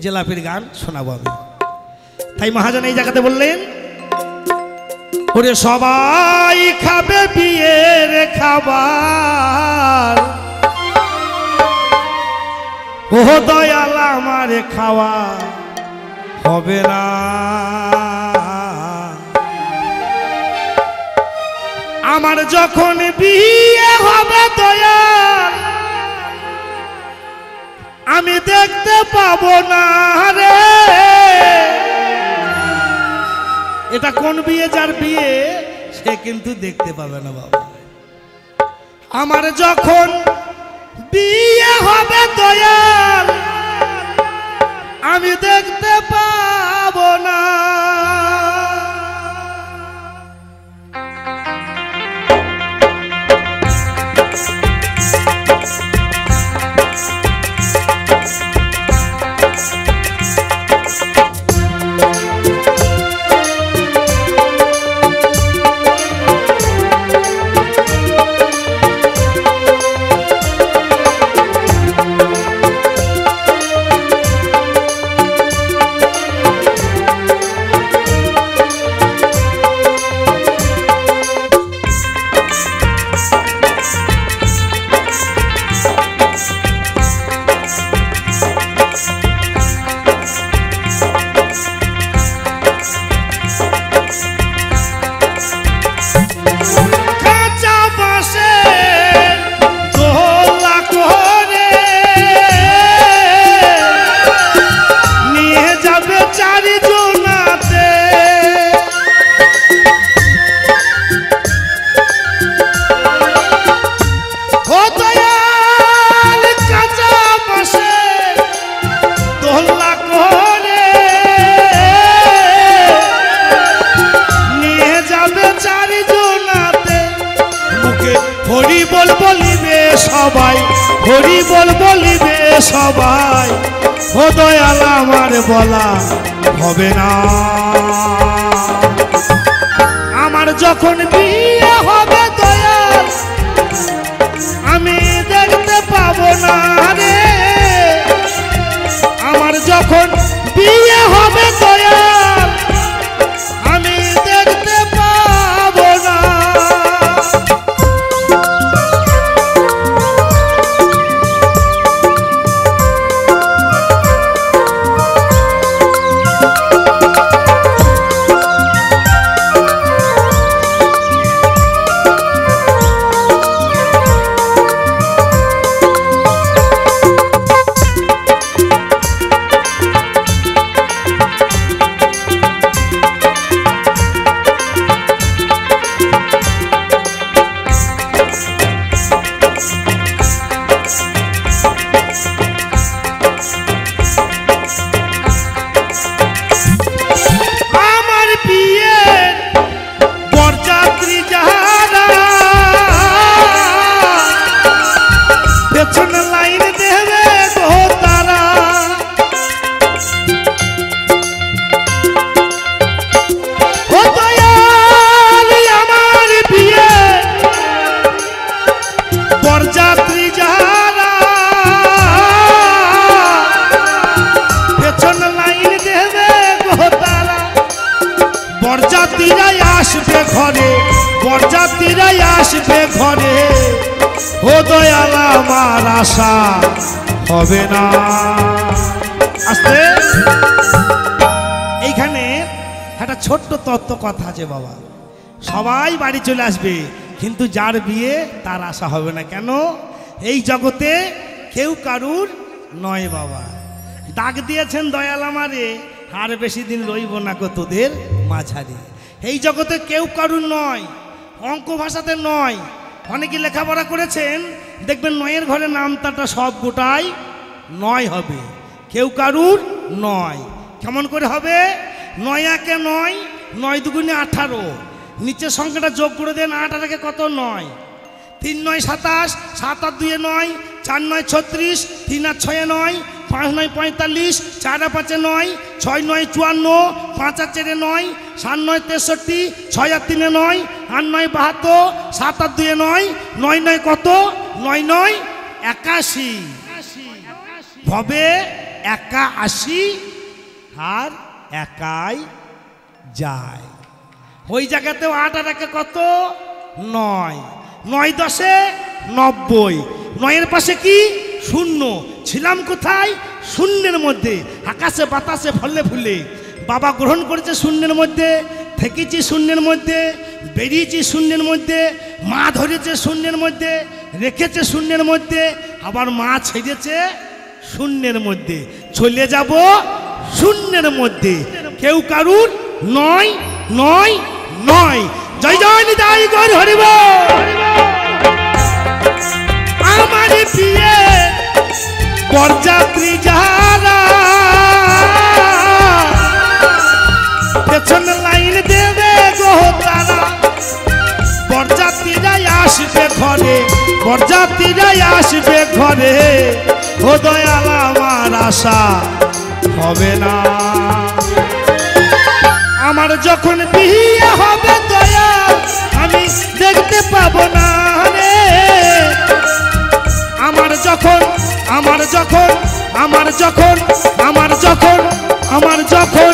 জিলাপির গান শোনাবো আমি। তাই মহাজন এই জায়গাতে বললেন, ওরে সবাই খাবে বিয়ের খাবার, ও দয়াল আমার খাওয়া হবে না। আমার যখন বিয়ে হবে দয়াল আমি দেখতে পাবো না রে। এটা কোন বিয়ে? যার বিয়ে সে কিন্তু দেখতে পাবে না বাবা। আমার যখন বিয়ে হবে দয়াল আমি দেখতে পাবো না। সবাই হরি বল বলিবে সবাই, ও দয়াল আমার বলা হবে না। আমার যখন বিয়ে হবে দয়াল আমি দেখতে পাবো না রে। আমার যখন বিয়ে হবে দয়াল আমি দেখতে পাবো না। বরযাত্রীরাই আসবে ঘরে, ও দয়াল আমার আশা হবে না। আসতে এইখানে একটা ছোট্ট তত্ত্ব কথা আছে বাবা। সবাই বাড়ি চলে আসবে কিন্তু যার বিয়ে তার আশা হবে না। কেন? এই জগতে কেউ কারুর নয় বাবা। ডাক দিয়েছেন দয়াল আমারে, আর বেশি দিন রইব না গো তোদের মাঝারি। এই জগতে কেউ কারুর নয়, অঙ্ক ভাষাতে নয়। অনেকে লেখাপড়া করেছেন দেখবেন নয়ের ঘরে নামতাটা সব গোটাই নয় হবে, কেউ কারুর নয়। কেমন করে হবে? 9 একে 9, 9 দুগুণে 18, নিচের সংখ্যাটা যোগ করে দেন। 8 আর একে কত? 9। 3 9 27, 7 আর 2 9, 4 9 36, 3 আর 6 9, 5 9 45, 4 আর 5 9, 6 9 54, 5 আর 4 9, 7 9 63, 6 আর 3 9, 8 9 72, 7 আর 2 9, 9 9 কত? 9 9 81 হবে একা আসি আর একাই যায়। ওই জায়গাতেও 8 আর 1 কত? 9, 9 10 90, 9-এর পাশে কি? শূন্য। ছিলাম কোথায়? শূন্যের মধ্যে, আকাশে বাতাসে ফলে ফুলে। বাবা গ্রহণ করেছে শূন্যের মধ্যে, থেকেছি শূন্যের মধ্যে, বেরিয়েছি শূন্যের মধ্যে, মা ধরেছে শূন্যের মধ্যে, রেখেছে শূন্যের মধ্যে, আবার মা ছেড়েছে শূন্যের মধ্যে। চলে যাব শূন্যের মধ্যে, কেউ কারুর নয় নয় নয়। জয় জয় নিতাই গৌর হরিব। আমার প্রিয়ে বরযাত্রী যারা পেছন লাইন দেবে গো তারা, বরযাত্রীরাই আসবে ঘরে, বরযাত্রীরাই আসবে ঘরে। ও দয়াল আমার আশা হবে না, আমার যখন বিয়ে হবে দয়াল আমি দেখতে পাবো না রে। আমার যখন আমার যখন আমার যখন আমার যখন আমার যখন